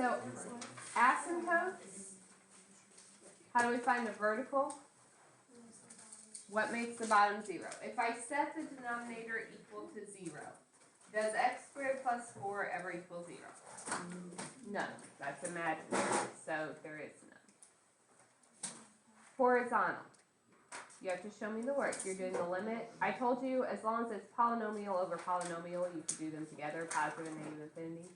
So asymptotes, how do we find a vertical? What makes the bottom 0? If I set the denominator equal to 0, does x squared plus 4 ever equal 0? No, that's imaginary, so there is none. Horizontal. You have to show me the work. You're doing the limit. I told you as long as it's polynomial over polynomial, you could do them together, positive and negative infinity.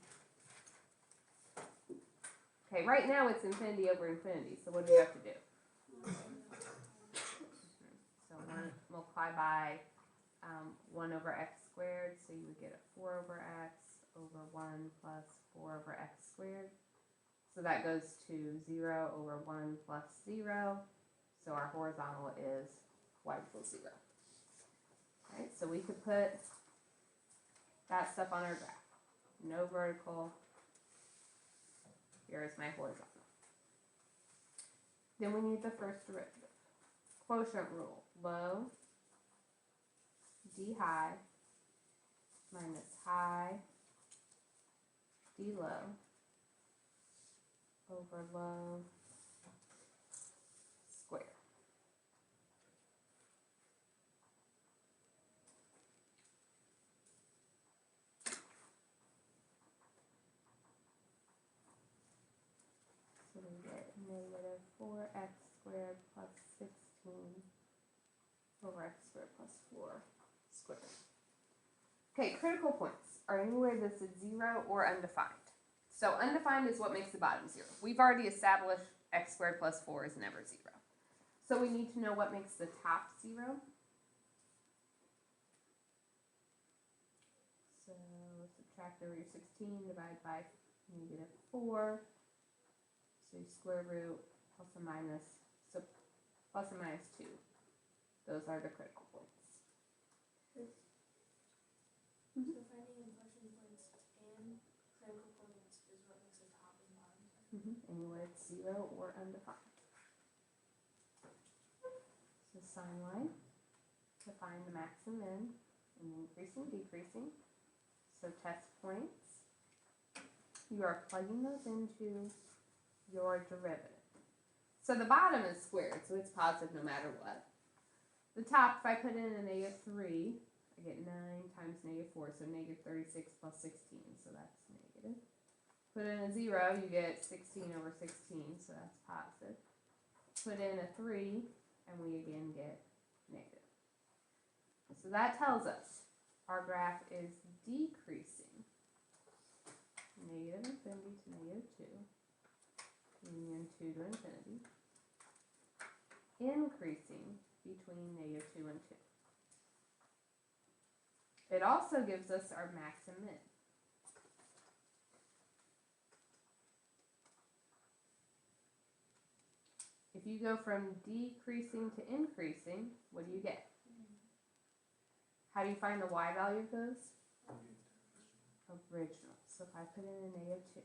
Okay, right now it's infinity over infinity, so what do we have to do? So 1 multiply by 1 over x squared, so you would get a 4 over x over 1 plus 4 over x squared. So that goes to 0 over 1 plus 0. So our horizontal is y equals 0. Alright, so we could put that stuff on our graph. No vertical. Here is my horizontal. Then we need the first derivative. Quotient rule. Low d high minus high d low over low squared. So we get negative 4x squared plus 16 over x squared plus 4 squared. Okay, critical points are anywhere that's at 0 or undefined. So undefined is what makes the bottom 0. We've already established x squared plus 4 is never 0. So we need to know what makes the top 0. So subtract over your 16, divide by negative 4. So you square root plus or minus, so plus or minus 2. Those are the critical points. So finding inflection points and critical points is what makes the top and bottom. Anywhere it's 0 or undefined. So sine line to find the max and min, and increasing, decreasing. So test points. You are plugging those into your derivative. So the bottom is squared, so it's positive no matter what. The top, if I put in a negative 3, I get 9 times negative 4, so negative 36 plus 16, so that's negative. Put in a 0, you get 16 over 16, so that's positive. Put in a 3, and we again get negative. So that tells us our graph is decreasing. Negative infinity to negative 2, union 2 to infinity. Increasing between negative 2 and 2. It also gives us our max and min. If you go from decreasing to increasing, what do you get? How do you find the y value of those? Original. So if I put in a negative 2,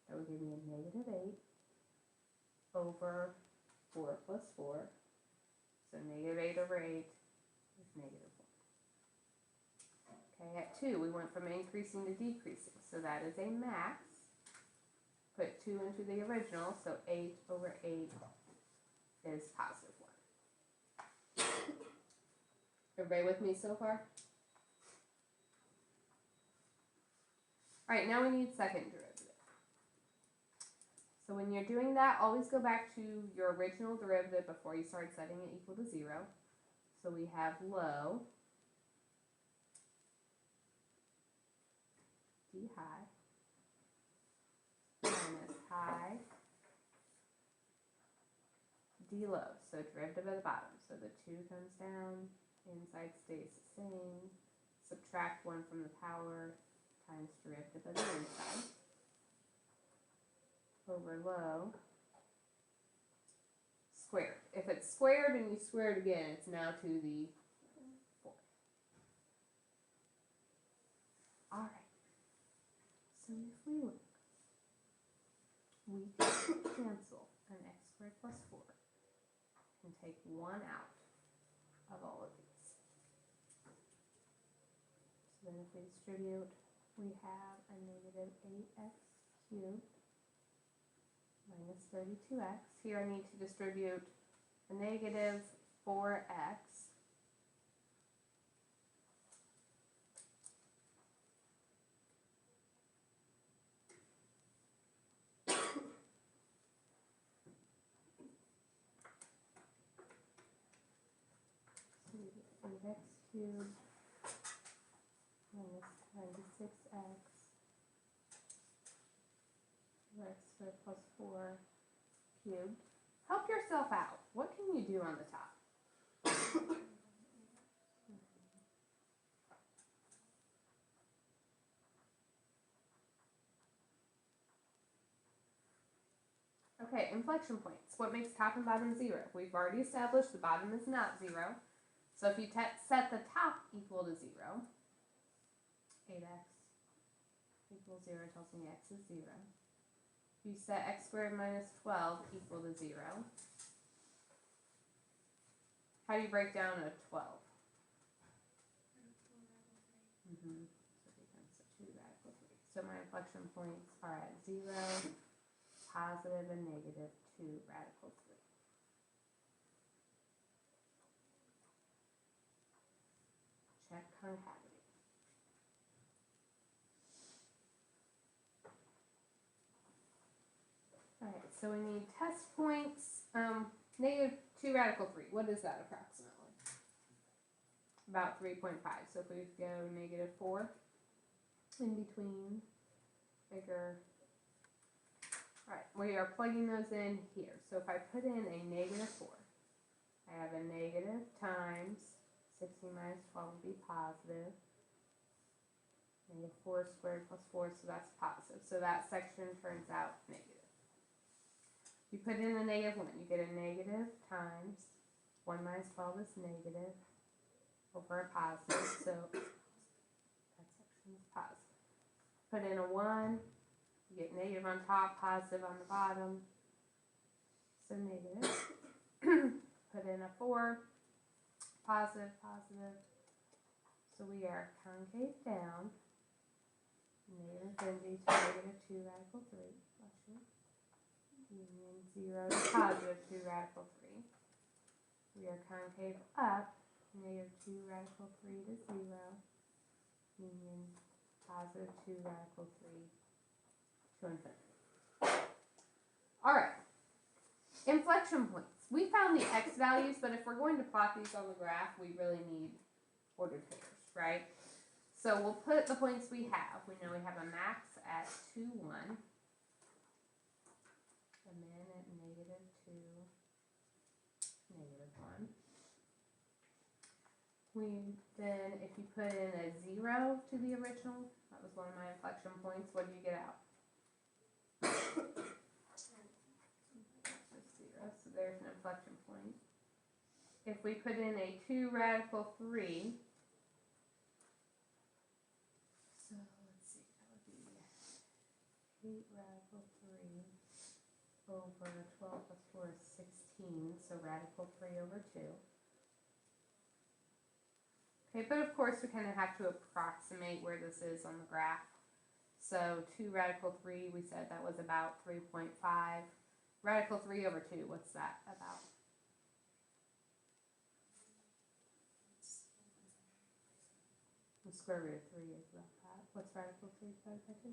that would give me a negative 8 over 4 plus 4. So negative 8 over 8 is negative 1. Okay, at 2, we went from increasing to decreasing. So that is a max. Put 2 into the original, so 8 over 8 is positive 1. Everybody with me so far? Alright, now we need second derivative. So when you're doing that, always go back to your original derivative before you start setting it equal to 0. So we have low d high minus high d low. So derivative at the bottom. So the 2 comes down, inside stays the same. Subtract 1 from the power times derivative of the inside. Over low squared. If it's squared and you square it again, it's now to the 4th. Alright. So if we look, we can cancel an x squared plus 4 and take 1 out of all of these. So then if we distribute, we have a negative 8x cubed minus 32x. Here I need to distribute a negative 4x. So 8x cubed minus 96x. X squared plus 4 cubed. Help yourself out. What can you do on the top? Okay, inflection points. What makes top and bottom 0? We've already established the bottom is not 0. So if you set the top equal to 0, 8x equals 0 tells me x is 0. You set x squared minus 12 equal to 0. How do you break down a 12? So it becomes a 2 radical 3. So my inflection points are at 0, positive, and negative 2 radical 3. Check concavity. Alright, so we need test points. Negative 2 radical 3. What is that approximately? About 3.5. So if we go negative 4 in between, bigger. Alright, we are plugging those in here. So if I put in a negative 4, I have a negative times 16 minus 12 would be positive. Negative 4 squared plus 4, so that's positive. So that section turns out negative. You put in a negative 1, you get a negative times 1 minus 12 is negative over a positive, so that section is positive. Put in a 1, you get negative on top, positive on the bottom, so negative. Put in a 4, positive, positive, so we are concave down, negative infinity to negative 2 radical 3, union 0 to positive 2 radical 3. We are concave up, negative 2 radical 3 to 0, union positive 2 radical 3 to infinity. Alright, inflection points. We found the x values, but if we're going to plot these on the graph, we really need ordered pairs, right? So we'll put the points we have. We know we have a max at 2, 1. A min at negative 2, negative 1. Then, if you put in a 0 to the original, that was one of my inflection points, what do you get out? Just 0, so there's an inflection point. If we put in a 2 radical 3, so let's see, that would be 8 radical 3 over 12 plus 4 is 16, so radical 3 over 2. Okay, but of course we kind of have to approximate where this is on the graph. So 2 radical 3, we said that was about 3.5. Radical 3 over 2, what's that about? The square root of 3 is about that. What's radical 3 divided by 2?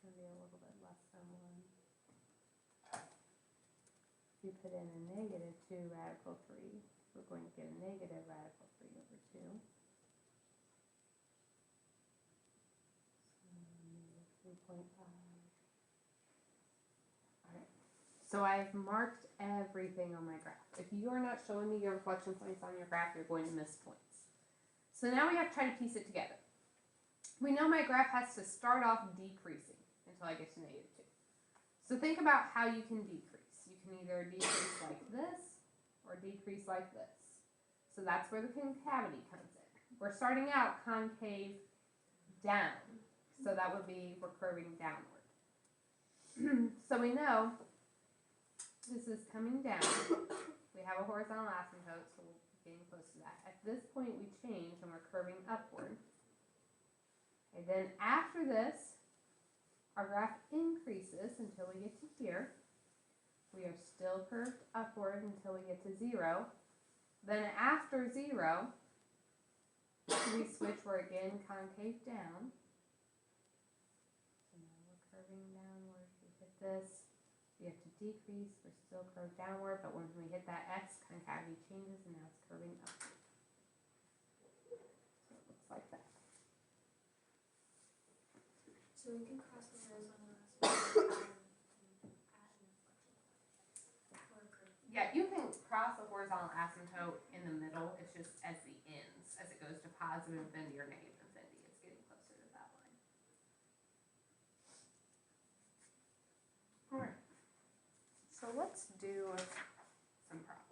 Maybe a little bit less than 1. If you put in a negative 2 radical 3, we're going to get a negative radical 3 over 2. So negative 3.5. Alright, so I've marked everything on my graph. If you are not showing me your inflection points on your graph, you're going to miss points. So now we have to try to piece it together. We know my graph has to start off decreasing until I get to negative 2. So think about how you can decrease. You can either decrease like this or decrease like this. So that's where the concavity comes in. We're starting out concave down. So that would be we're curving downward. So we know this is coming down. we have a horizontal asymptote, so we're getting close to that. At this point, we change and we're curving upward. And then after this, our graph increases until we get to here. We are still curved upward until we get to 0. Then after 0, we switch, we're again concave down. So now we're curving downward. We hit this. We have to decrease. We're still curved downward, but when we hit that X, concavity changes and now it's curving upward. So it looks like that. So we can cross the horizontal asymptote and add an inflection point. Or a curve. Yeah, you can cross a horizontal asymptote in the middle. It's just as the ends, as it goes to positive infinity or negative infinity, it's getting closer to that line. All right. So let's do some problems.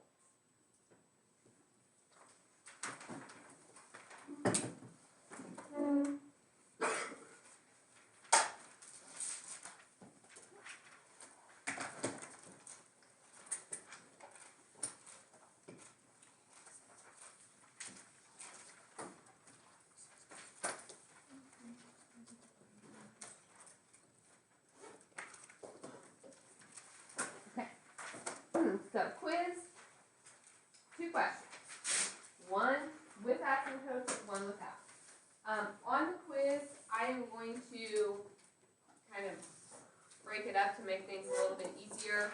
So quiz, 2 questions. One with asymptotes, one without. On the quiz, I am going to kind of break it up to make things a little bit easier.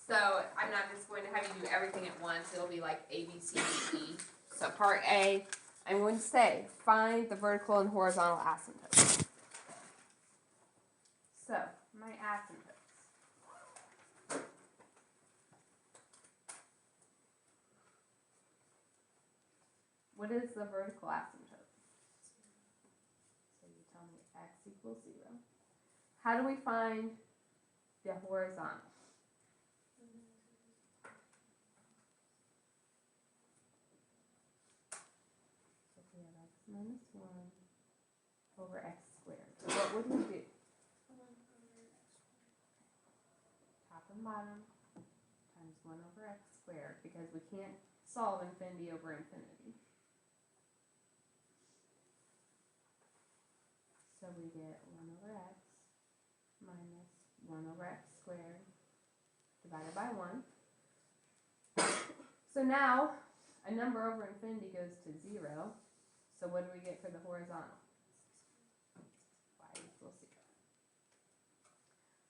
So I'm not just going to have you do everything at once. It'll be like A, B, C, D, E. So part A, I'm going to say, find the vertical and horizontal asymptotes. So, my asymptotes. What is the vertical asymptote? So you tell me x equals 0. How do we find the horizontal? So if we have x minus 1 over x squared. So what would we do? Top and bottom times 1 over x squared, because we can't solve infinity over infinity. So we get 1 over x minus 1 over x squared divided by 1. So now, a number over infinity goes to 0. So what do we get for the horizontal? Y equals 0.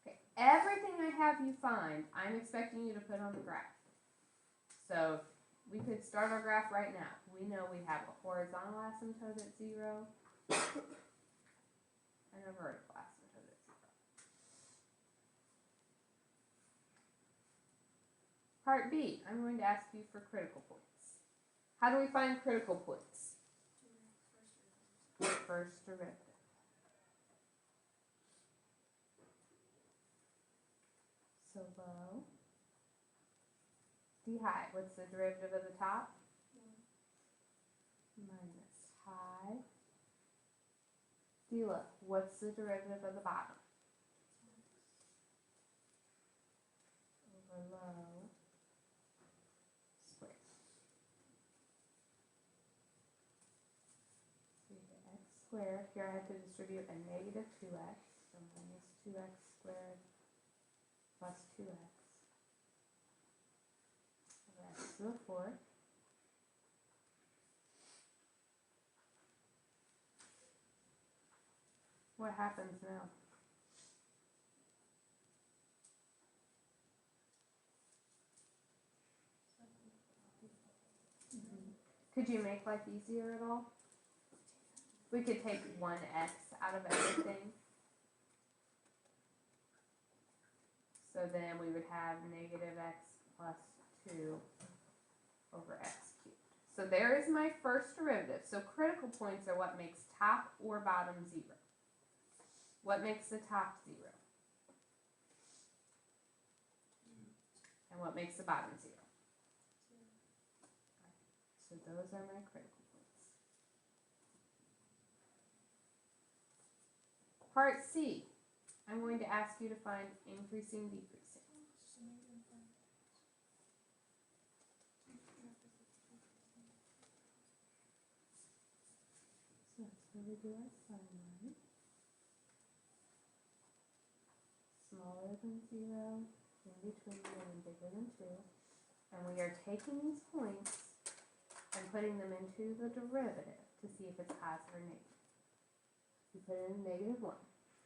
Okay, everything I have you find, I'm expecting you to put on the graph. So we could start our graph right now. We know we have a horizontal asymptote at 0. And a vertical asymptote at 0. Part B, I'm going to ask you for critical points. How do we find critical points? First derivative. So low. D high, what's the derivative of the top? Minus high. D low, what's the derivative of the bottom? Over low squared. So you get x squared. Here I have to distribute a negative 2x. So minus 2x squared plus 2x over x to the 4th. What happens now? Could you make life easier at all? We could take 1x out of everything. So then we would have negative x plus 2 over x cubed. So there is my first derivative. So critical points are what makes top or bottom 0. What makes the top 0? And what makes the bottom 0? So those are my critical points. Part C, I'm going to ask you to find increasing, decreasing. So we do our sign line. Smaller than 0, in between 1 and bigger than 2. And we are taking these points and putting them into the derivative to see if it's positive or negative. We put in -1.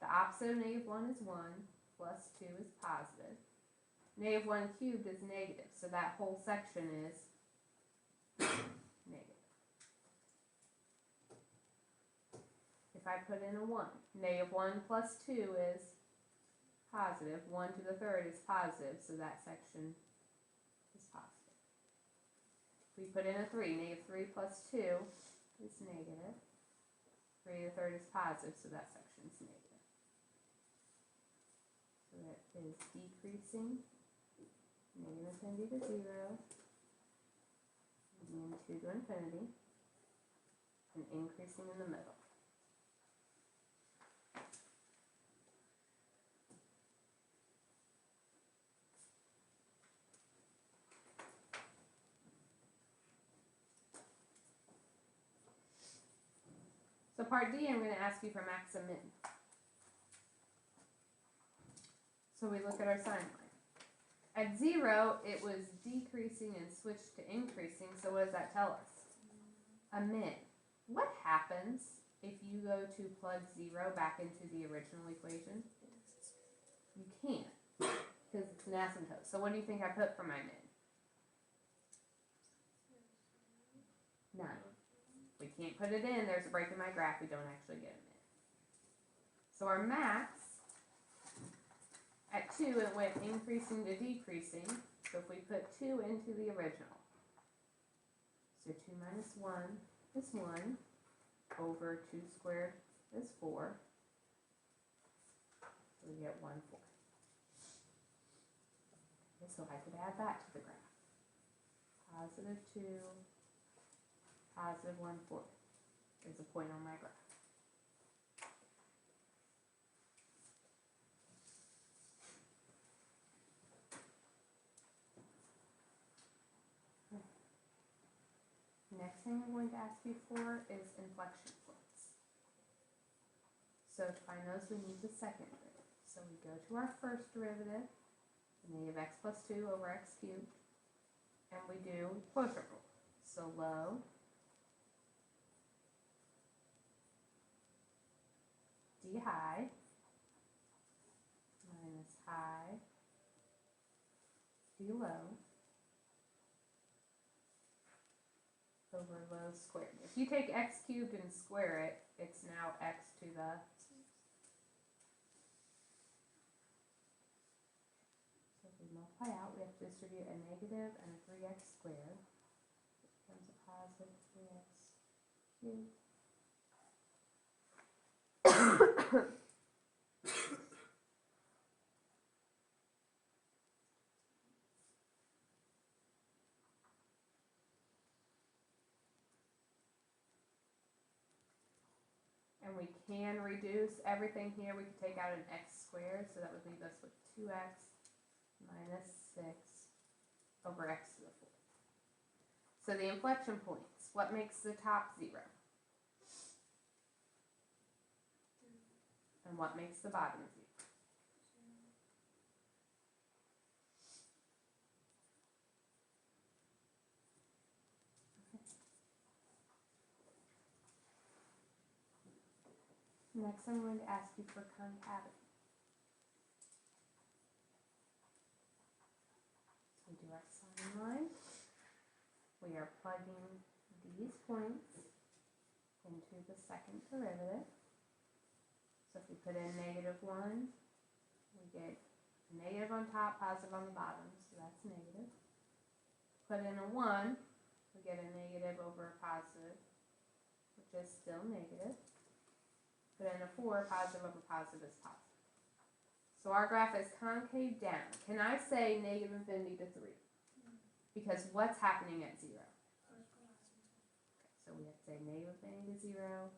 The opposite of -1 is 1, plus 2 is positive. -1 cubed is negative, so that whole section is negative. If I put in a 1, -1 plus 2 is positive. 1 to the third is positive, so that section is positive. We put in a 3. -3 plus 2 is negative. 3 to the third is positive, so that section is negative. So that is decreasing, -infinity to 0, and 2 to infinity, and increasing in the middle. So part D, I'm going to ask you for max and min. So we look at our sign line. At 0, it was decreasing and switched to increasing, so what does that tell us? A min. What happens if you go to plug 0 back into the original equation? You can't, because it's an asymptote. So what do you think I put for my min? 9. We can't put it in, there's a break in my graph, we don't actually get a min. So our max, at 2 it went increasing to decreasing, so if we put 2 into the original, so 2 minus 1 is 1, over 2 squared is 4, so we get 1/4. Okay, so I could add that to the graph. Positive 2, positive 1/4 is a point on my graph. Next thing I'm going to ask you for is inflection points. So to find those, we need the second derivative. So we go to our first derivative, -x plus 2 over x cubed, and we do quotient rule. So low d high minus high d low over low squared. If you take x cubed and square it, it's now x to the, so if we multiply out, we have to distribute a negative and a 3x squared. It becomes a positive 3x cubed. And we can reduce everything here. We could take out an x squared, so that would leave us with 2x minus 6 over x to the 4th. So the inflection points, what makes the top 0? And what makes the bottom 0? Next, I'm going to ask you for concavity. So we do our sign line. We are plugging these points into the second derivative. So if we put in -1, we get negative on top, positive on the bottom, so that's negative. Put in a 1, we get a negative over a positive, which is still negative. Put in a 4, positive over positive is positive. So our graph is concave down. Can I say -infinity to 3? Because what's happening at 0? Okay, so we have to say -infinity to 0,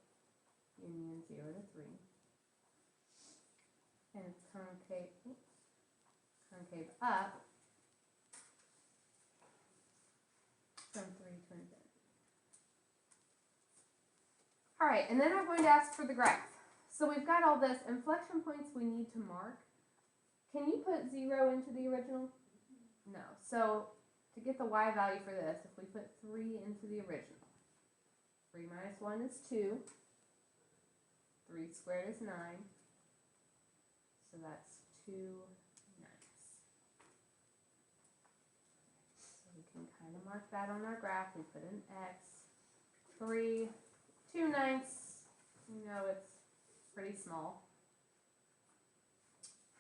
union 0 to 3. And it's concave up from 3 to infinity. All right, and then I'm going to ask for the graph. So we've got all this inflection points we need to mark. Can you put 0 into the original? No. So to get the y value for this, if we put 3 into the original, 3 minus 1 is 2. 3 squared is 9. So that's 2 ninths. So we can kind of mark that on our graph. We put an X. 3, 2 ninths. You know it's pretty small.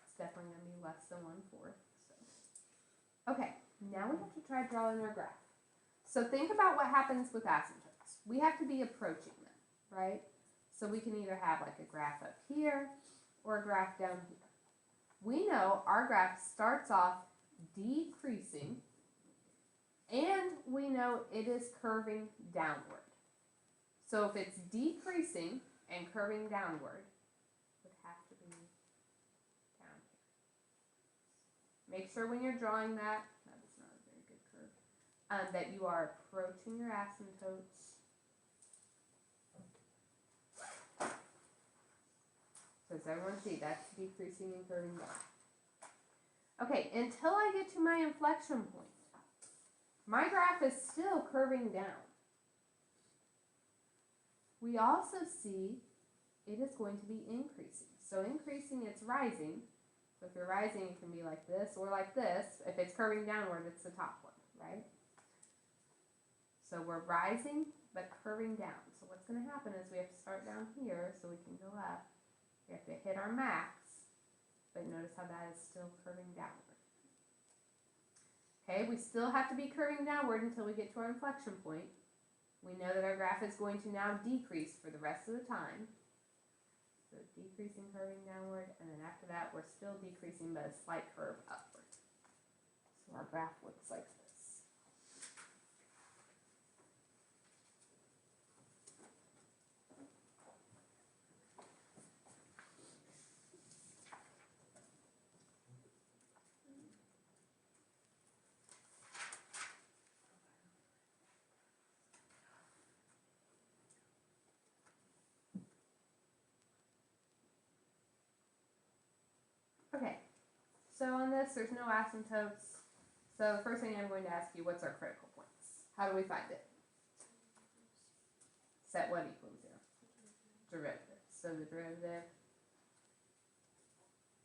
It's definitely going to be less than 1/4. So. Okay, now we have to try drawing our graph. So think about what happens with asymptotes. We have to be approaching them, right? So we can either have like a graph up here or a graph down here. We know our graph starts off decreasing and we know it is curving downward. So if it's decreasing and curving downward, it would have to be down here. Make sure when you're drawing that is not a very good curve, that you are approaching your asymptotes. So does everyone see that's decreasing and curving down? Okay, until I get to my inflection point, my graph is still curving down. We also see it is going to be increasing. So increasing, it's rising. So if you're rising, it can be like this or like this. If it's curving downward, it's the top one, right? So we're rising, but curving down. So what's going to happen is we have to start down here so we can go up. We have to hit our max, but notice how that is still curving downward. Okay, we still have to be curving downward until we get to our inflection point. We know that our graph is going to now decrease for the rest of the time. So decreasing, curving downward, and then after that we're still decreasing but a slight curve upward. So our graph looks like this. Okay, so on this there's no asymptotes. So the first thing I'm going to ask you, what's our critical points? How do we find it? Set what equals 0? Derivative. So the derivative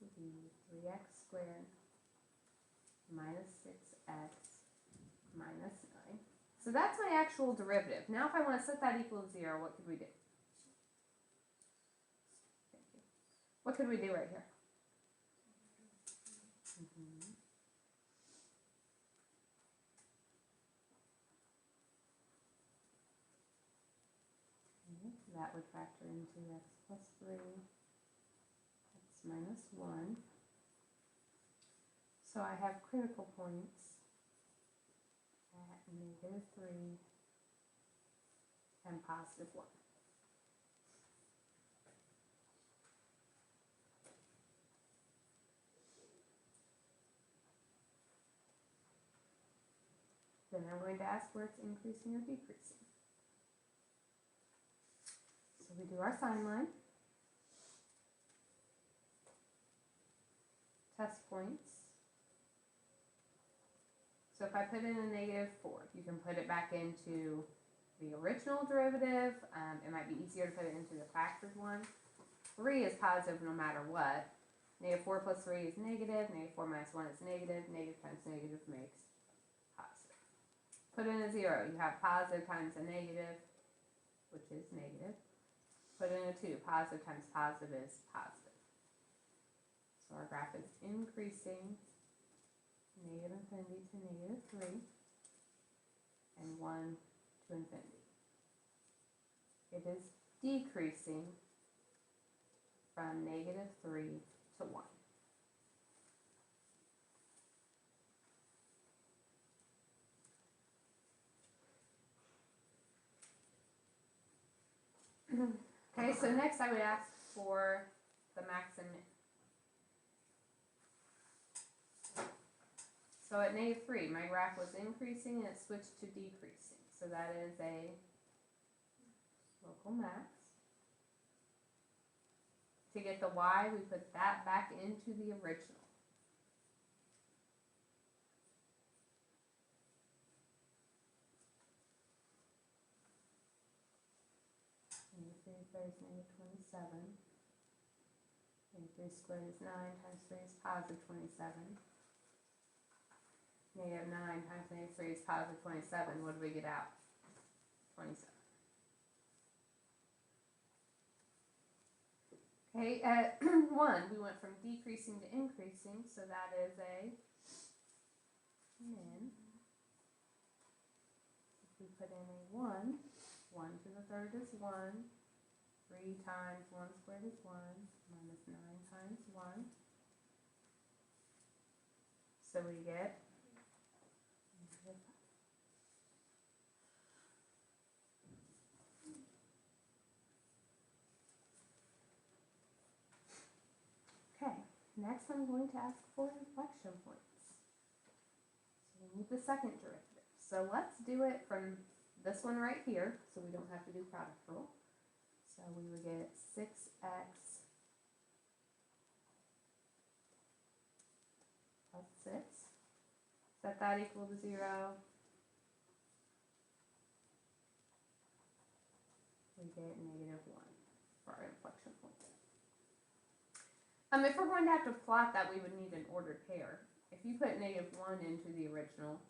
would be 3x squared minus 6x minus 9. So that's my actual derivative. Now if I want to set that equal to 0, what could we do? Thank you. What could we do right here? That would factor into x plus 3, x minus 1. So I have critical points at -3 and +1. Then I'm going to ask where it's increasing or decreasing. So we do our sign line. Test points. So if I put in a -4, you can put it back into the original derivative. It might be easier to put it into the factored one. 3 is positive no matter what. -4 plus 3 is negative. -4 minus 1 is negative. Negative times negative makes positive. Put in a 0. You have positive times a negative, which is negative. Put in a 2. Positive times positive is positive. So our graph is increasing -infinity to -3 and 1 to infinity. It is decreasing from -3 to 1. Okay, so next I would ask for the max and min. So at -3, my graph was increasing and it switched to decreasing. So that is a local max. To get the y, we put that back into the original. -3 squared is -27. -3 squared is 9 times 3 is +27. -9 times -3 is +27. What do we get out? 27. Okay, at 1, we went from decreasing to increasing, so that is a min. If we put in a 1, 1 to the third is 1. 3 times 1 squared is 1, minus 9 times 1. So we get -5. Okay, next I'm going to ask for inflection points. So we need the second derivative. So let's do it from this one right here, so we don't have to do product rule. So we would get 6x plus 6. Set that equal to 0. We get -1 for our inflection point. If we're going to have to plot that, we would need an ordered pair. If you put -1 into the original,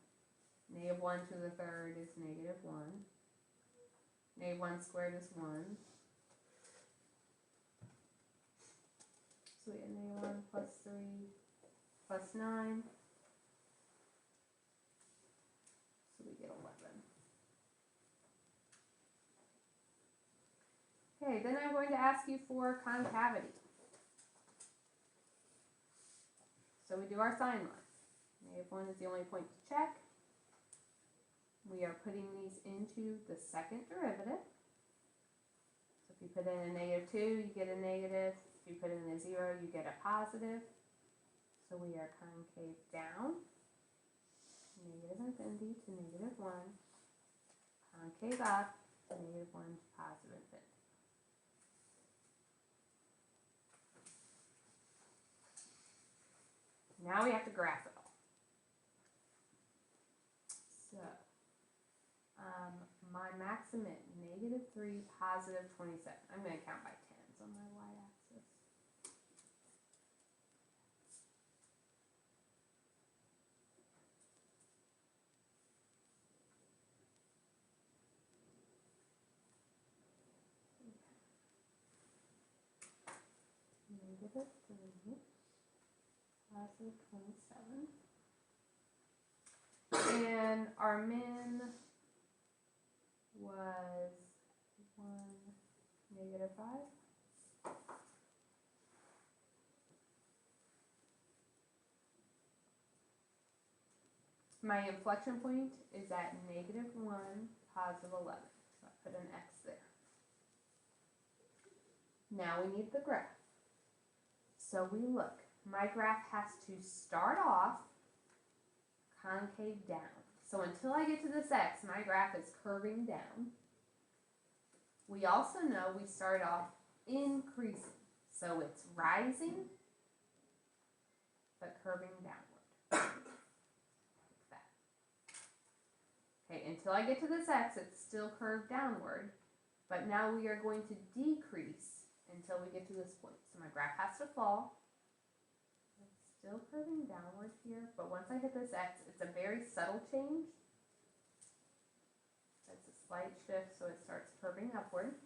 -1 to the third is -1. -1 squared is 1. So we get -1 plus 3 plus 9. So we get 11. Okay, then I'm going to ask you for concavity. So we do our sine line. -1 is the only point to check. We are putting these into the second derivative. So if you put in a -2, you get a negative. If you put in a 0, you get a positive. So we are concave down. -infinity to -1. Concave up to -1 to +infinity. Now we have to graph it all. So, my maximum, -3, +27. I'm going to count by tens on my y-axis. -3. +27. And our min was 1, -5. My inflection point is at -1, +11. So I put an X there. Now we need the graph. So we look. My graph has to start off concave down. So until I get to this X, my graph is curving down. We also know we start off increasing. So it's rising, but curving downward. Like that. Okay, until I get to this X, it's still curved downward. But now we are going to decrease until we get to this point. So my graph has to fall. Still curving downward here, but once I hit this X, it's a very subtle change. It's a slight shift, so it starts curving upward.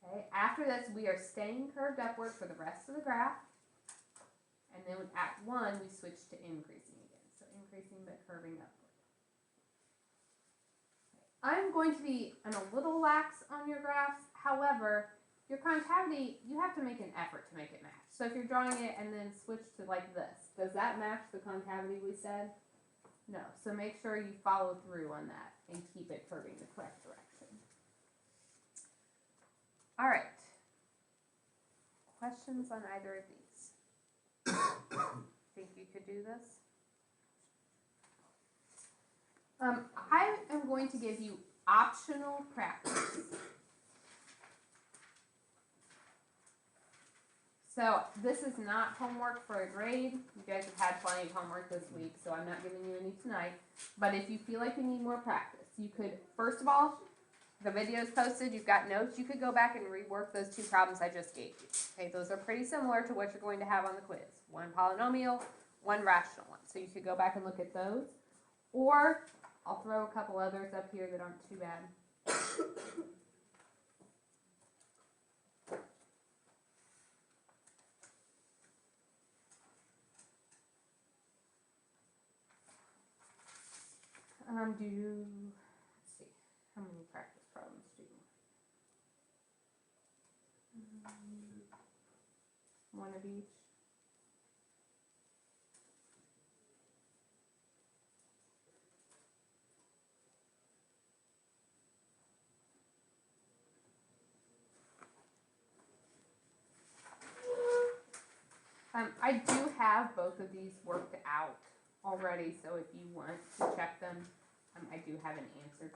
Okay, after this, we are staying curved upward for the rest of the graph. And then at 1, we switch to increasing again. So increasing, but curving upward. Okay. I'm going to be a little lax on your graphs. However, your concavity, you have to make an effort to make it match. So if you're drawing it and then switch to like this, does that match the concavity we said? No. So make sure you follow through on that and keep it curving the correct direction. All right. Questions on either of these? Think you could do this? I am going to give you optional practice. So this is not homework for a grade. You guys have had plenty of homework this week, so I'm not giving you any tonight. But if you feel like you need more practice, you could, first of all, the video's posted, you've got notes, you could go back and rework those two problems I just gave you. Okay, those are pretty similar to what you're going to have on the quiz. One polynomial, one rational one. So you could go back and look at those. Or I'll throw a couple others up here that aren't too bad. Let's see, how many practice problems do you want? One of each. I do have both of these worked out already, so if you want to check them, I do have an answer